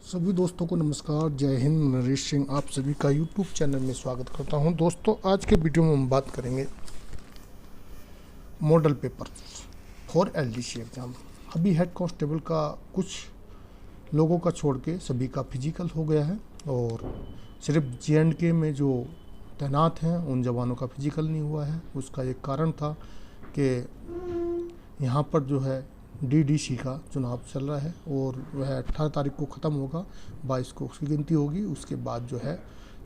सभी दोस्तों को नमस्कार। जय हिंद। नरेश सिंह आप सभी का यूट्यूब चैनल में स्वागत करता हूं। दोस्तों, आज के वीडियो में हम बात करेंगे model paper for LDC exam. अभी हेड कांस्टेबल का कुछ लोगों का छोड़ के सभी का फिजिकल हो गया है और सिर्फ JNK में जो तैनात हैं उन जवानों का फिजिकल नहीं हुआ है। उसका एक कारण था कि यहाँ पर जो है DDC का चुनाव चल रहा है और वह 18 तारीख को ख़त्म होगा, 22 को उसकी गिनती होगी। उसके बाद जो है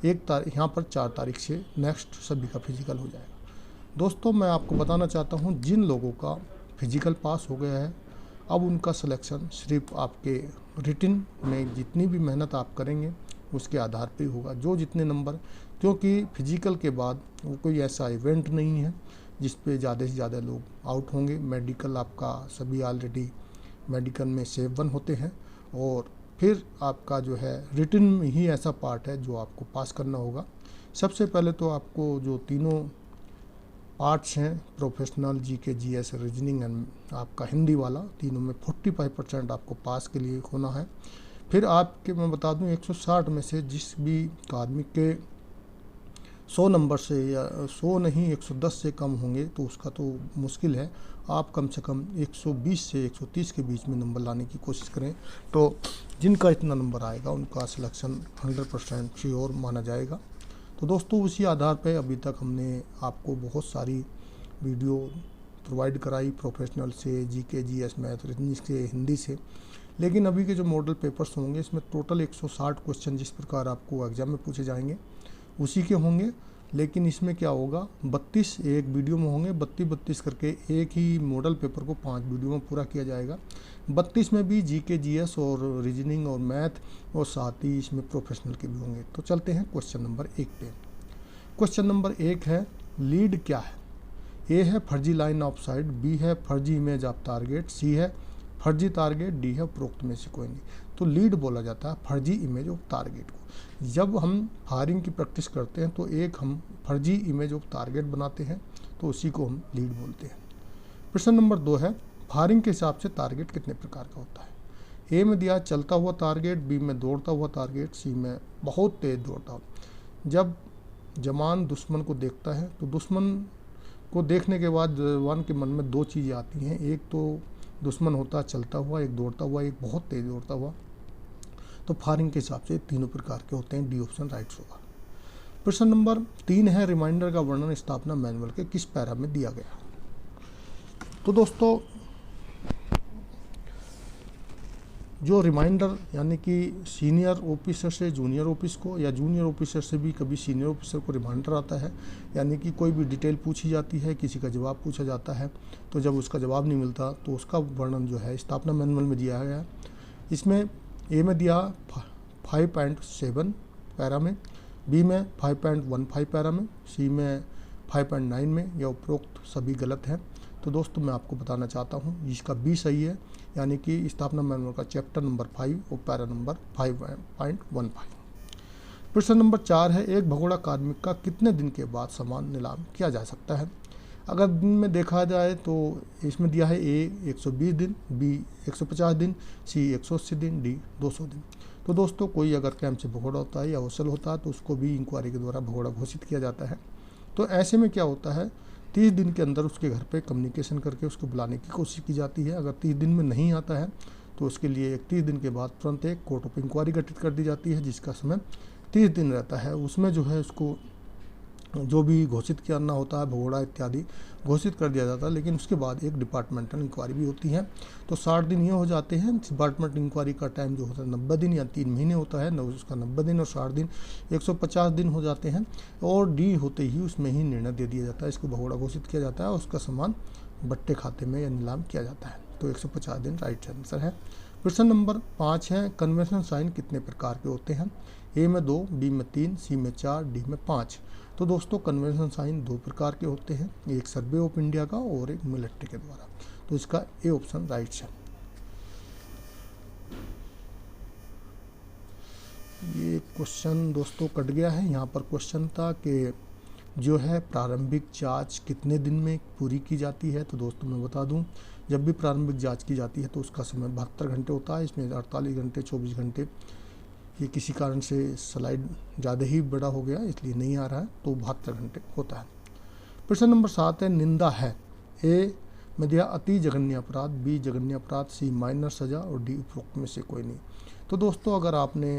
1 तारीख यहाँ पर 4 तारीख से नेक्स्ट सभी का फिजिकल हो जाएगा। दोस्तों, मैं आपको बताना चाहता हूँ जिन लोगों का फिजिकल पास हो गया है अब उनका सिलेक्शन सिर्फ आपके रिटिन में जितनी भी मेहनत आप करेंगे उसके आधार पे होगा, जो जितने नंबर, क्योंकि फिजिकल के बाद वो कोई ऐसा इवेंट नहीं है जिस पे ज़्यादा से ज़्यादा लोग आउट होंगे। मेडिकल आपका सभी ऑलरेडी मेडिकल में सेव 1 होते हैं और फिर आपका जो है रिटन में ही ऐसा पार्ट है जो आपको पास करना होगा। सबसे पहले तो आपको जो तीनों पार्ट्स हैं, professional, GK, GS, reasoning and आपका हिंदी वाला, तीनों में 45% आपको पास के लिए होना है। फिर आपके मैं बता दूं 160 में से जिस भी कार्मिक के 100 नंबर से या 100 नहीं 110 से कम होंगे तो उसका तो मुश्किल है। आप कम से कम 120 से 130 के बीच में नंबर लाने की कोशिश करें, तो जिनका इतना नंबर आएगा उनका सिलेक्शन 100% श्योर माना जाएगा। तो दोस्तों, उसी आधार पर अभी तक हमने आपको बहुत सारी वीडियो प्रोवाइड कराई, प्रोफेशनल से, GK, GS, मैथ, रीजनिंग से, हिंदी से। लेकिन अभी के जो मॉडल पेपर्स होंगे इसमें टोटल 160 क्वेश्चन जिस प्रकार आपको एग्जाम में पूछे जाएंगे उसी के होंगे। लेकिन इसमें क्या होगा, 32 एक वीडियो में होंगे, 32 करके एक ही मॉडल पेपर को 5 वीडियो में पूरा किया जाएगा। 32 में भी GK, GS और रीजनिंग और मैथ और साथ ही इसमें प्रोफेशनल के भी होंगे। तो चलते हैं क्वेश्चन नंबर 1 पे। क्वेश्चन नंबर 1 है, लीड क्या है? A है फर्जी लाइन ऑफ साइट, B है फर्जी इमेज ऑफ टारगेट, C है फर्जी टारगेट, D है उपरोक्त में से कोई नहीं। तो लीड बोला जाता है फर्जी इमेज ऑफ टारगेट को। जब हम फायरिंग की प्रैक्टिस करते हैं तो एक हम फर्जी इमेज ऑफ टारगेट बनाते हैं, तो उसी को हम लीड बोलते हैं। प्रश्न नंबर 2 है, फायरिंग के हिसाब से टारगेट कितने प्रकार का होता है? A में दिया चलता हुआ टारगेट, B में दौड़ता हुआ टारगेट, C में बहुत तेज दौड़ता हुआ। जब जवान दुश्मन को देखता है तो दुश्मन को देखने के बाद जवान के मन में 2 चीज़ें आती हैं, एक तो दुश्मन होता है चलता हुआ, एक दौड़ता हुआ, एक बहुत तेज दौड़ता हुआ। तो फायरिंग के हिसाब से तीनों प्रकार के होते हैं, D ऑप्शन राइट होगा। प्रश्न नंबर 3 है, रिमाइंडर का वर्णन स्थापना मैनुअल के किस पैरा में दिया गया? तो दोस्तों, जो रिमाइंडर यानी कि सीनियर ऑफिसर से जूनियर ऑफिस को या जूनियर ऑफिसर से भी कभी सीनियर ऑफिसर को रिमाइंडर आता है, यानी कि कोई भी डिटेल पूछी जाती है, किसी का जवाब पूछा जाता है, तो जब उसका जवाब नहीं मिलता तो उसका वर्णन जो है स्थापना मैनुअल में दिया गया है। इसमें A में दिया 5.7 पैरा में, B में 5.15 पैरा में, C में 5.9 में। यह उपरोक्त सभी गलत हैं। तो दोस्तों, मैं आपको बताना चाहता हूँ जिसका B सही है, यानी कि स्थापना मैनुअल का चैप्टर नंबर 5 और पैरा नंबर 5.15। प्रश्न नंबर 4 है, एक भगोड़ा कार्मिक का कितने दिन के बाद सामान नीलाम किया जा सकता है? अगर दिन में देखा जाए तो इसमें दिया है A 120 दिन, B 150 दिन, C 180 दिन, D 200 दिन। तो दोस्तों, कोई अगर कैंप से भगोड़ा होता है या अवसल होता है तो उसको भी इंक्वायरी के द्वारा भगोड़ा घोषित किया जाता है। तो ऐसे में क्या होता है, 30 दिन के अंदर उसके घर पे कम्युनिकेशन करके उसको बुलाने की कोशिश की जाती है। अगर 30 दिन में नहीं आता है तो उसके लिए 31 दिन के बाद तुरंत एक कोर्ट ऑफ इंक्वायरी गठित कर दी जाती है जिसका समय 30 दिन रहता है। उसमें जो है उसको जो भी घोषित करना होता है, भगोड़ा इत्यादि घोषित कर दिया जाता है। लेकिन उसके बाद एक डिपार्टमेंटल इंक्वायरी भी होती है। तो 60 दिन ये हो जाते हैं। डिपार्टमेंटल इंक्वायरी का टाइम जो होता है 90 दिन या 3 महीने होता है, उसका 90 दिन और 60 दिन 150 दिन हो जाते हैं। और D होते ही उसमें ही निर्णय दे दिया जाता है, इसको भगोड़ा घोषित किया जाता है और उसका सामान बट्टे खाते में या नीलाम किया जाता है। तो 150 दिन राइट आंसर है। प्रश्न नंबर 5 है, कन्वेंशन साइन कितने प्रकार के होते हैं? A में 2, B में 3, C में 4, D में 5। तो दोस्तों, कन्वेंशन साइन 2 प्रकार के होते हैं, एक सर्वे ऑफ इंडिया का और एक मिलिट्री के द्वारा। तो इसका A ऑप्शन राइट है। ये क्वेश्चन दोस्तों कट गया है। यहाँ पर क्वेश्चन था कि जो है प्रारंभिक जांच कितने दिन में पूरी की जाती है? तो दोस्तों, मैं बता दूं, जब भी प्रारंभिक जांच की जाती है तो उसका समय 72 घंटे होता है। इसमें 48 घंटे, 24 घंटे ये किसी कारण से स्लाइड ज़्यादा ही बड़ा हो गया इसलिए नहीं आ रहा है, तो 72 घंटे होता है। प्रश्न नंबर 7 है निंदा है। ए में दिया अति जघन्य अपराध, बी जघन्य अपराध, सी माइनर सजा और डी उपरोक्त में से कोई नहीं। तो दोस्तों अगर आपने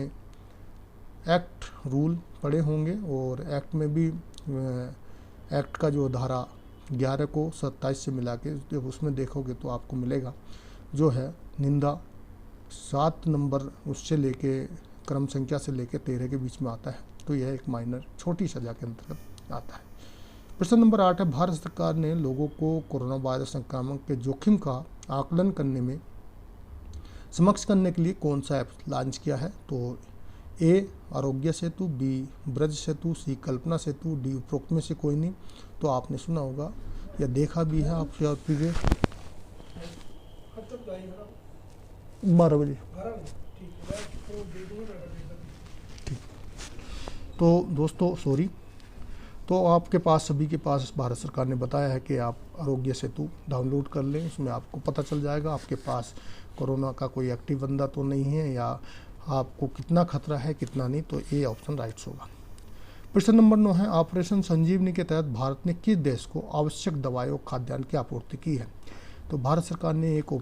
एक्ट रूल पढ़े होंगे और एक्ट में भी एक्ट का जो धारा 11 को 27 से मिला के जब उसमें देखोगे तो आपको मिलेगा जो है निंदा 7 नंबर उससे लेके क्रम संख्या से लेके 13 के बीच में आता है, तो यह एक माइनर छोटी सजा के अंतर्गत आता है। प्रश्न नंबर 8 है भारत सरकार ने लोगों को कोरोना वायरस संक्रमण के जोखिम का आकलन करने में समक्ष करने के लिए कौन सा ऐप लॉन्च किया है। तो ए आरोग्य सेतु, बी ब्रज सेतु, सी कल्पना सेतु, डी उपरोक्त में से कोई नहीं। तो आपने सुना होगा या देखा भी है आप 12 बजे। तो दोस्तों सॉरी, तो आपके पास सभी के पास भारत सरकार ने बताया है कि आप आरोग्य सेतु डाउनलोड कर लें, इसमें आपको पता चल जाएगा आपके पास कोरोना का कोई एक्टिव बंदा तो नहीं है या आपको कितना खतरा है कितना नहीं, तो ए ऑप्शन राइट होगा। प्रश्न नंबर 9 है ऑपरेशन संजीवनी के तहत भारत ने किस देश को आवश्यक दवाएं और खाद्यान्न की आपूर्ति की है। तो भारत सरकार ने एक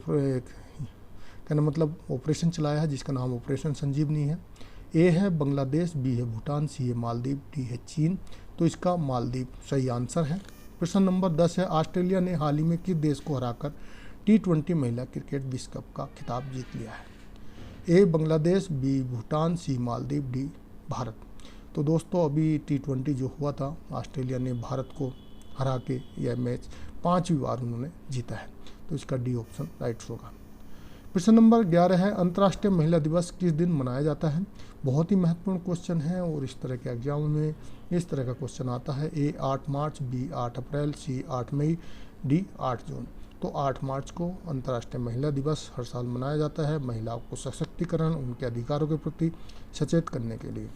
कहना मतलब ऑपरेशन चलाया है जिसका नाम ऑपरेशन संजीवनी है। ए है बांग्लादेश, बी है भूटान, सी है मालदीव, डी है चीन। तो इसका मालदीव सही आंसर है। प्रश्न नंबर 10 है ऑस्ट्रेलिया ने हाल ही में किस देश को हराकर T20 महिला क्रिकेट विश्व कप का खिताब जीत लिया है। ए बांग्लादेश, बी भूटान, सी मालदीव, डी भारत। तो दोस्तों अभी T20 जो हुआ था ऑस्ट्रेलिया ने भारत को हरा के यह मैच 5वीं बार उन्होंने जीता है, तो इसका डी ऑप्शन राइट होगा। प्रश्न नंबर 11 है अंतर्राष्ट्रीय महिला दिवस किस दिन मनाया जाता है। बहुत ही महत्वपूर्ण क्वेश्चन है और इस तरह के एग्जाम में इस तरह का क्वेश्चन आता है। ए 8 मार्च, बी 8 अप्रैल, सी 8 मई, डी 8 जून। तो 8 मार्च को अंतर्राष्ट्रीय महिला दिवस हर साल मनाया जाता है महिलाओं को सशक्तिकरण उनके अधिकारों के प्रति सचेत करने के लिए।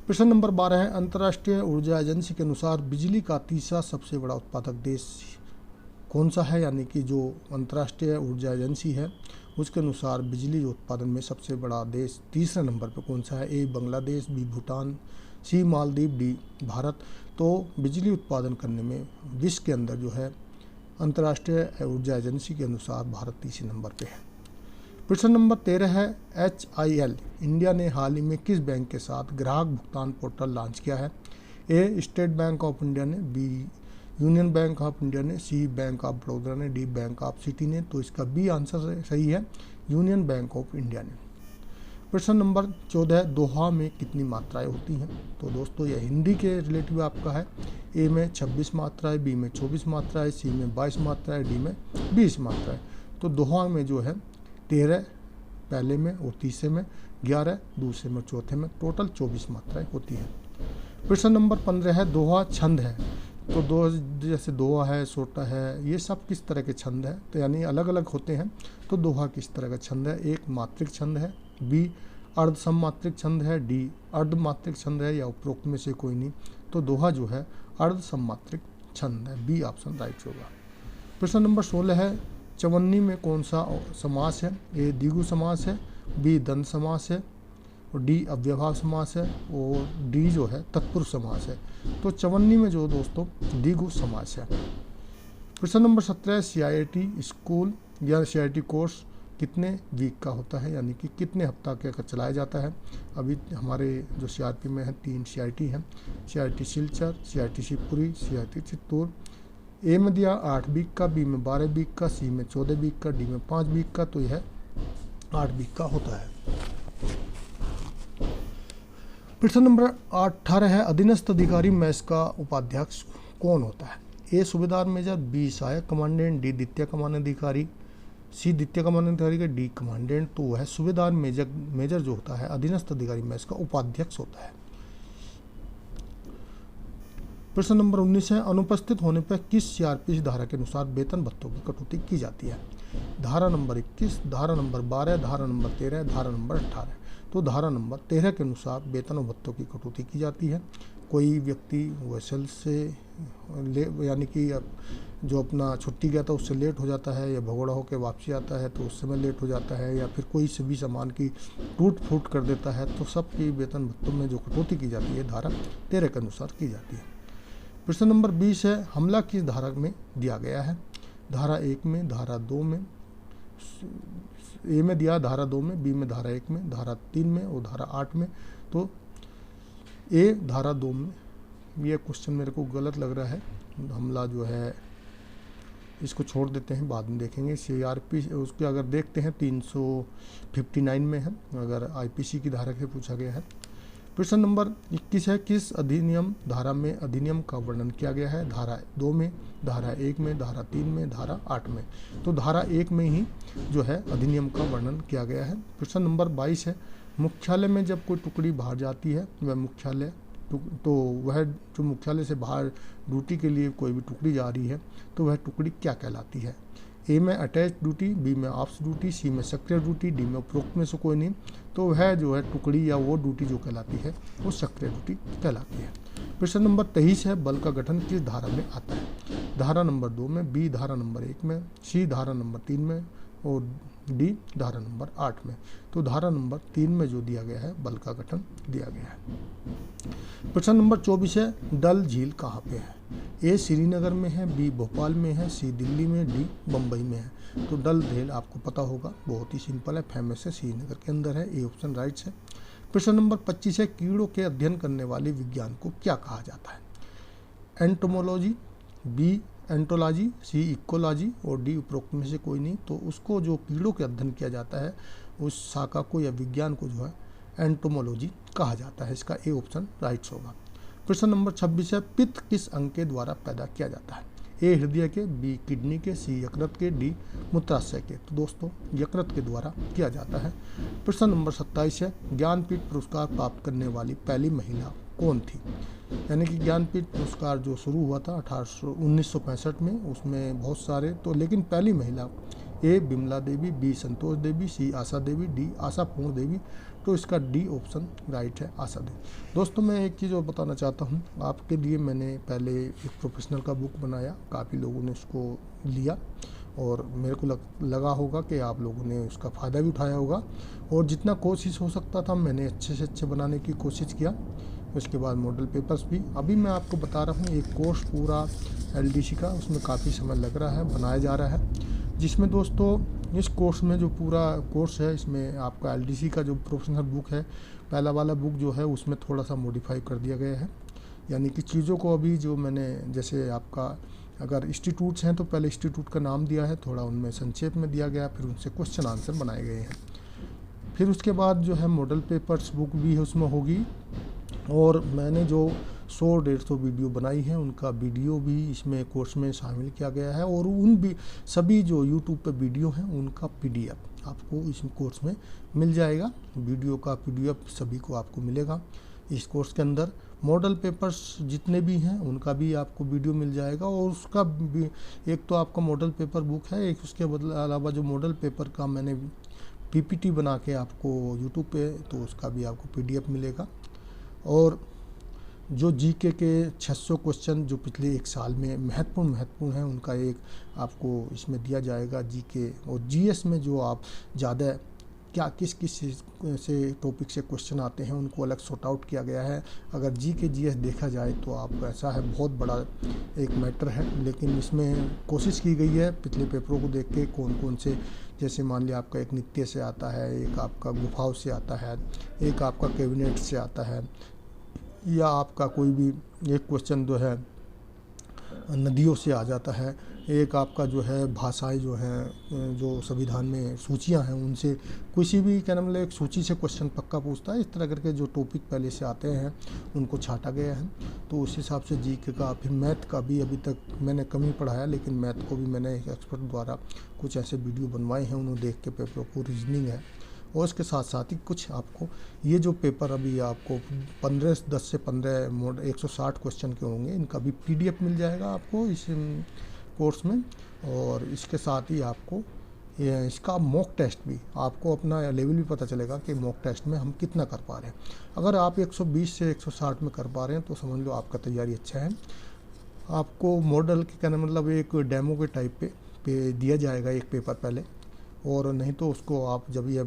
प्रश्न नंबर 12 है अंतर्राष्ट्रीय ऊर्जा एजेंसी के अनुसार बिजली का तीसरा सबसे बड़ा उत्पादक देश कौन सा है, यानी कि जो अंतर्राष्ट्रीय ऊर्जा एजेंसी है उसके अनुसार बिजली उत्पादन में सबसे बड़ा देश तीसरे नंबर पर कौन सा है। ए बांग्लादेश, बी भूटान, सी मालदीव, डी भारत। तो बिजली उत्पादन करने में विश्व के अंदर जो है अंतर्राष्ट्रीय ऊर्जा एजेंसी के अनुसार भारत तीसरे नंबर पे है। प्रश्न नंबर 13 है HIL इंडिया ने हाल ही में किस बैंक के साथ ग्राहक भुगतान पोर्टल लॉन्च किया है। A State Bank of India ने, B Union Bank of India ने, सी बैंक ऑफ बड़ौदा ने, डी बैंक ऑफ सिटी ने। तो इसका बी आंसर सही है, यूनियन बैंक ऑफ इंडिया ने। प्रश्न नंबर 14 है दोहा में कितनी मात्राएं होती हैं। तो दोस्तों यह हिंदी के रिलेटिव आपका है। ए में 26 मात्राएं, बी में 24 मात्राएं, सी में 22 मात्राएं, डी में 20 मात्राएं। तो दोहा में जो है 13 पहले में और तीसरे में, 11 दूसरे में, चौथे में, टोटल 24 मात्राएं होती हैं। प्रश्न नंबर 15 है दोहा छंद है। तो दो जैसे दोहा है, सोटा है, ये सब किस तरह के छंद है, तो यानी अलग अलग होते हैं। तो दोहा किस तरह का छंद है। एक मात्रिक छंद है, बी अर्ध सममात्रिक छंद है, डी अर्धमात्रिक छंद है या उपरोक्त में से कोई नहीं। तो दोहा जो है अर्ध सममात्रिक छंद है, बी ऑप्शन राइट होगा। प्रश्न नंबर 16 है चवन्नी में कौन सा समास है। ए द्विगु समास है, बी द्वंद्व समास है और डी अव्ययभाव समास है और डी जो है तत्पुरुष समास है। तो चवन्नी में जो दोस्तों द्विगु समास है। प्रश्न नंबर 17 CIT स्कूल या CIT कोर्स कितने वीक का होता है, यानी कि कितने हफ्ता का चलाया जाता है। अभी हमारे जो CRP में है 3 CIT हैं, CIT Silchar, CIT Shivpuri, CIT Chittor. ए में दिया 8 वीक का, बी में 12 वीक का, सी में 14 वीक का, डी में 5 वीक का। तो यह 8 वीक का होता है। प्रश्न नंबर 18 है अधीनस्थ अधिकारी मैस का उपाध्यक्ष कौन होता है। ए सूबेदार मेजर, बी सहायक कमांडेंट, डी द्वितीय कमांडाधिकारी, सी द्वितीय कमांडाधिकारी का, डी कमांडेंट। तो वह सूबेदार मेजर जो होता है अधीनस्थ अधिकारी मैस का उपाध्यक्ष होता है। प्रश्न नंबर 19 है अनुपस्थित होने पर किस CRPC धारा के अनुसार वेतन भत्तों की कटौती की जाती है। धारा नंबर 21, धारा नंबर 12, धारा नंबर 13, धारा नंबर 18। तो धारा नंबर 13 के अनुसार वेतन और भत्तों की कटौती की जाती है। कोई व्यक्ति वेसल से यानी कि जो अपना छुट्टी गया था उससे लेट हो जाता है, या भगोड़ा होकर वापसी आता है तो उस समय लेट हो जाता है, या फिर कोई सभी सामान की टूट फूट कर देता है, तो सबकी वेतन भत्तों में जो कटौती की जाती है धारा 13 के अनुसार की जाती है। प्रश्न नंबर 20 है, हमला किस धारा में दिया गया है? धारा 1 में, धारा 2 में, ए में दिया धारा 2 में, बी में धारा 1 में, धारा 3 में और धारा 8 में। तो ए धारा 2 में, ये क्वेश्चन मेरे को गलत लग रहा है, हमला जो है इसको छोड़ देते हैं, बाद में देखेंगे। CRP उसके अगर देखते हैं 359 में है, अगर IPC की धारा से पूछा गया है। प्रश्न नंबर 21 है, किस अधिनियम धारा में अधिनियम का वर्णन किया गया है? धारा 2 में, धारा 1 में, धारा 3 में, धारा 8 में। तो धारा 1 में ही जो है अधिनियम का वर्णन किया गया है। प्रश्न नंबर 22 है, मुख्यालय में जब कोई टुकड़ी बाहर जाती है वह मुख्यालय तो वह जो मुख्यालय से बाहर ड्यूटी के लिए कोई भी टुकड़ी जा रही है तो वह टुकड़ी क्या कहलाती है? ए में अटैच ड्यूटी, बी में ऑप्स ड्यूटी, सी में सक्रिय ड्यूटी, डी में उपरोक्त में से कोई नहीं। तो वह जो है टुकड़ी या वो ड्यूटी जो कहलाती है वो सक्रिय ड्यूटी कहलाती है। प्रश्न नंबर 23 है, बल का गठन किस धारा में आता है? धारा नंबर 2 में, बी धारा नंबर 1 में, सी धारा नंबर 3 में और डी धारा नंबर 8 में। तो धारा नंबर 3 में जो दिया गया है बल का गठन दिया गया है। प्रश्न नंबर 24 है, डल झील कहाँ पे है? ए श्रीनगर में है, बी भोपाल में है, सी दिल्ली में, डी बम्बई में है। तो डल झील आपको पता होगा, बहुत ही सिंपल है, फेमस है, श्रीनगर के अंदर है। ए ऑप्शन राइट है। प्रश्न नंबर 25 है, कीड़ों के अध्ययन करने वाले विज्ञान को क्या कहा जाता है? एंटोमोलॉजी, बी एंटोलॉजी, सी इकोलॉजी और डी उपरोक्त में से कोई नहीं। तो उसको जो कीड़ों के अध्ययन किया जाता है उस शाखा को या विज्ञान को जो है एंटोमोलॉजी कहा जाता है। इसका ए ऑप्शन राइट होगा। प्रश्न नंबर 26 है, पित्त किस अंग के द्वारा पैदा किया जाता है? ए हृदय के, बी किडनी के, सी यकृत के, डी मूत्राशय के। तो दोस्तों यकृत के द्वारा किया जाता है। प्रश्न नंबर 27 है, ज्ञानपीठ पुरस्कार प्राप्त करने वाली पहली महिला कौन थी? यानी कि ज्ञानपीठ पुरस्कार जो शुरू हुआ था 1965 में, उसमें बहुत सारे, तो लेकिन पहली महिला ए बिमला देवी, बी संतोष देवी, सी आशा देवी, डी आशा पूर्ण देवी। तो इसका डी ऑप्शन राइट है, आशा देवी। दोस्तों मैं एक चीज़ और बताना चाहता हूँ आपके लिए, मैंने पहले एक प्रोफेशनल का बुक बनाया, काफ़ी लोगों ने उसको लिया और मेरे को लगा होगा कि आप लोगों ने उसका फ़ायदा भी उठाया होगा, और जितना कोशिश हो सकता था मैंने अच्छे से अच्छे बनाने की कोशिश किया। उसके बाद मॉडल पेपर्स भी अभी मैं आपको बता रहा हूँ, एक कोर्स पूरा LDC का, उसमें काफ़ी समय लग रहा है, बनाया जा रहा है, जिसमें दोस्तों इस कोर्स में जो पूरा कोर्स है इसमें आपका LDC का जो प्रोफेशनल बुक है, पहला वाला बुक जो है उसमें थोड़ा सा मॉडिफाई कर दिया गया है। यानी कि चीज़ों को अभी जो मैंने, जैसे आपका अगर इंस्टीट्यूट्स हैं तो पहले इंस्टीट्यूट का नाम दिया है, थोड़ा उनमें संक्षेप में दिया गया, फिर उनसे क्वेश्चन आंसर बनाए गए हैं। फिर उसके बाद जो है मॉडल पेपर्स बुक भी है उसमें होगी, और मैंने जो 100-150 वीडियो बनाई है उनका वीडियो भी इसमें कोर्स में शामिल किया गया है, और उन भी सभी जो यूट्यूब पे वीडियो हैं उनका PDF आपको इस कोर्स में मिल जाएगा। वीडियो का PDF सभी को आपको मिलेगा इस कोर्स के अंदर। मॉडल पेपर्स जितने भी हैं उनका भी आपको वीडियो मिल जाएगा, और उसका भी एक तो आपका मॉडल पेपर बुक है, एक उसके अलावा जो मॉडल पेपर का मैंने PPT बना के आपको यूट्यूब पे, तो उसका भी आपको PDF मिलेगा। और जो GK के 600 क्वेश्चन जो पिछले एक साल में महत्वपूर्ण हैं उनका एक आपको इसमें दिया जाएगा GK, और GS में जो आप ज़्यादा क्या किस से टॉपिक से क्वेश्चन आते हैं उनको अलग सॉर्ट आउट किया गया है। अगर GK GS देखा जाए तो आप ऐसा है, बहुत बड़ा एक मैटर है, लेकिन इसमें कोशिश की गई है पिछले पेपरों को देख के कौन कौन से, जैसे मान लिया आपका एक नित्य से आता है, एक आपका गुफाओं से आता है, एक आपका कैबिनेट से आता है, या आपका कोई भी एक क्वेश्चन जो है नदियों से आ जाता है, एक आपका जो है भाषाएं जो हैं, जो संविधान में सूचियां हैं उनसे किसी भी क्या नाम, एक सूची से क्वेश्चन पक्का पूछता है। इस तरह करके जो टॉपिक पहले से आते हैं उनको छांटा गया है। तो उस हिसाब से GK का, फिर मैथ का भी अभी तक मैंने कम ही पढ़ाया, लेकिन मैथ को भी मैंने एक एक्सपर्ट द्वारा कुछ ऐसे वीडियो बनवाए हैं, उन्होंने देख के पेपरों को, रीजनिंग है, और इसके साथ साथ ही कुछ आपको ये जो पेपर अभी आपको 10 से 15 मोड 160 क्वेश्चन के होंगे, इनका भी PDF मिल जाएगा आपको इस कोर्स में। और इसके साथ ही आपको ये इसका मॉक टेस्ट भी, आपको अपना लेवल भी पता चलेगा कि मॉक टेस्ट में हम कितना कर पा रहे हैं। अगर आप 120 से 160 में कर पा रहे हैं तो समझ लो आपका तैयारी अच्छा है। आपको मॉडल के कहने मतलब एक डेमो के टाइप पे दिया जाएगा एक पेपर पहले, और नहीं तो उसको आप जब ये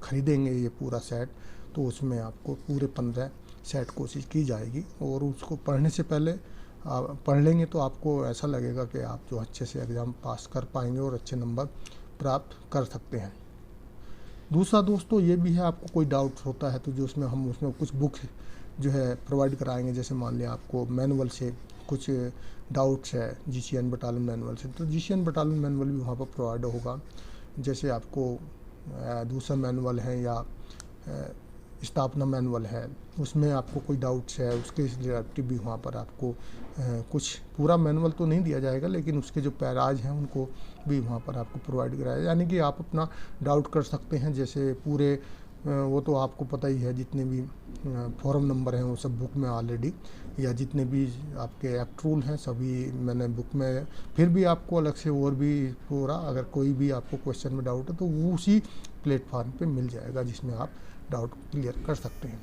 ख़रीदेंगे ये पूरा सेट तो उसमें आपको पूरे 15 सेट कोशिश की जाएगी, और उसको पढ़ने से पहले आप पढ़ लेंगे तो आपको ऐसा लगेगा कि आप जो अच्छे से एग्ज़ाम पास कर पाएंगे और अच्छे नंबर प्राप्त कर सकते हैं। दूसरा दोस्तों ये भी है, आपको कोई डाउट होता है तो जो हम उसमें कुछ बुक जो है प्रोवाइड कराएंगे। जैसे मान लिया आपको मैनुअल से कुछ डाउट्स है GCN बटालियन मैनुअल से, तो GCN बटालियन मैनुअल भी वहाँ पर प्रोवाइड होगा। जैसे आपको दूसरा मैनुअल है या स्थापना मैनुअल है, उसमें आपको कोई डाउट्स है उसके रिलेटिव भी वहाँ पर आपको कुछ पूरा मैनुअल तो नहीं दिया जाएगा, लेकिन उसके जो पैराज हैं उनको भी वहाँ पर आपको प्रोवाइड कराया, यानी कि आप अपना डाउट कर सकते हैं। जैसे पूरे वो तो आपको पता ही है, जितने भी फॉरम नंबर हैं वो सब बुक में ऑलरेडी, या जितने भी आपके एक्ट रूल हैं सभी मैंने बुक में, फिर भी आपको अलग से और भी पूरा अगर कोई भी आपको क्वेश्चन में डाउट है तो वो उसी प्लेटफॉर्म पे मिल जाएगा जिसमें आप डाउट क्लियर कर सकते हैं।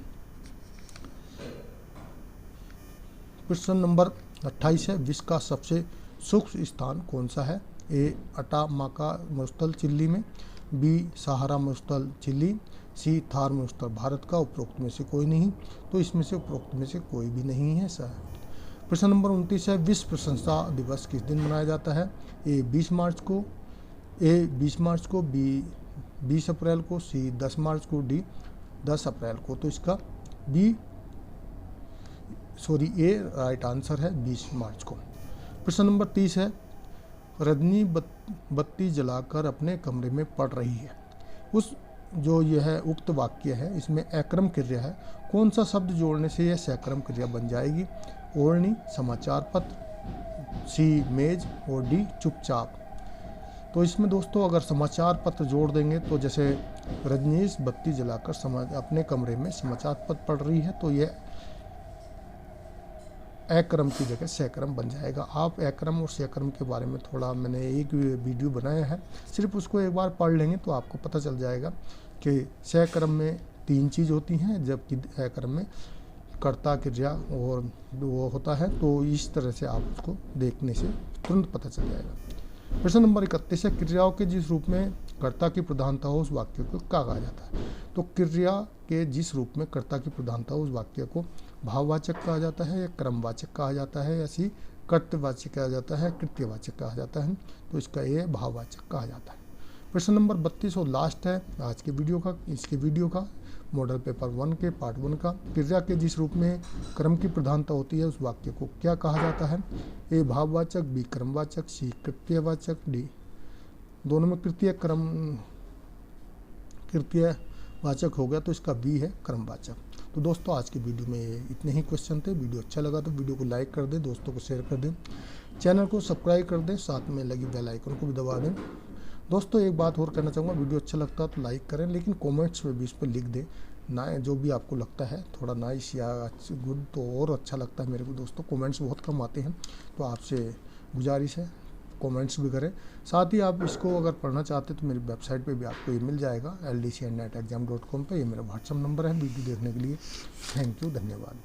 प्रश्न नंबर 28 है, विश्व का सबसे सूक्ष्म स्थान कौन सा है? ए अटामाका मरुस्थल चिली में, बी सहारा मरुस्थल चिली, सी थार मरुस्थल भारत का, उपरोक्त में से कोई नहीं। तो इसमें से उपरोक्त में से कोई भी नहीं है सर। प्रश्न नंबर 29 है, विश्व प्रशंसा दिवस किस दिन मनाया जाता है? ए 20 मार्च को, ए 20 मार्च को, बी 20 अप्रैल को, सी 10 मार्च को, डी 10 अप्रैल को। तो इसका ए राइट आंसर है 20 मार्च को। प्रश्न नंबर 30 है, रजनी बत्ती जलाकर अपने कमरे में पढ़ रही है। उस जो यह उक्त वाक्य है इसमें अक्रम क्रिया है, कौन सा शब्द जोड़ने से यह सकर्म क्रिया बन जाएगी? ओढ़नी, समाचार पत्र, सी मेज और डी चुपचाप। तो इसमें दोस्तों अगर समाचार पत्र जोड़ देंगे तो जैसे रजनीश बत्ती जलाकर अपने कमरे में समाचार पत्र पढ़ रही है, तो यह अक्रम की जगह सकर्म बन जाएगा। आप अक्रम और सकर्म के बारे में थोड़ा मैंने एक वीडियो बनाया है, सिर्फ उसको एक बार पढ़ लेंगे तो आपको पता चल जाएगा कि सकर्म में 3 चीज़ होती हैं, जबकि अक्रम में कर्ता क्रिया और वो होता है। तो इस तरह से आप उसको देखने से तुरंत पता चल जाएगा। प्रश्न नंबर 31 है, क्रियाओं के जिस रूप में कर्ता की प्रधानता हो उस वाक्य को क्या कहा जाता है? तो क्रिया के जिस रूप में कर्ता की प्रधानता हो उस वाक्य को भाववाचक कहा जाता है, या क्रमवाचक कहा जाता है, या सी कर्तवाचक कहा जाता है, कृत्यवाचक कहा जाता है। तो इसका ये भाववाचक कहा जाता है। प्रश्न नंबर 32 और लास्ट है आज के वीडियो का, इसके वीडियो का मॉडल पेपर 1 के पार्ट 1 का, क्रिया के जिस रूप में क्रम की प्रधानता होती है उस वाक्य को क्या कहा जाता है? ए भाववाचक, बी क्रमवाचक, सी कृत्यवाचक, डी दोनों में कृत्यवाचक हो गया, तो इसका बी है क्रमवाचक। तो दोस्तों आज की वीडियो में इतने ही क्वेश्चन थे। वीडियो अच्छा लगा तो वीडियो को लाइक कर दें, दोस्तों को शेयर कर दें, चैनल को सब्सक्राइब कर दें, साथ में लगी बेल आइकन को भी दबा दें। दोस्तों एक बात और कहना चाहूँगा, वीडियो अच्छा लगता है तो लाइक करें, लेकिन कमेंट्स में भी इस पर लिख दें ना जो भी आपको लगता है थोड़ा नाइस या गुड, तो और अच्छा लगता है मेरे को। दोस्तों कमेंट्स बहुत कम आते हैं, तो आपसे गुजारिश है कमेंट्स भी करें। साथ ही आप इसको अगर पढ़ना चाहते तो मेरी वेबसाइट पे भी आपको ये मिल जाएगा, ldcnetexam.com पे। ये मेरा व्हाट्सअप नंबर है वीडियो देखने के लिए। थैंक यू, धन्यवाद।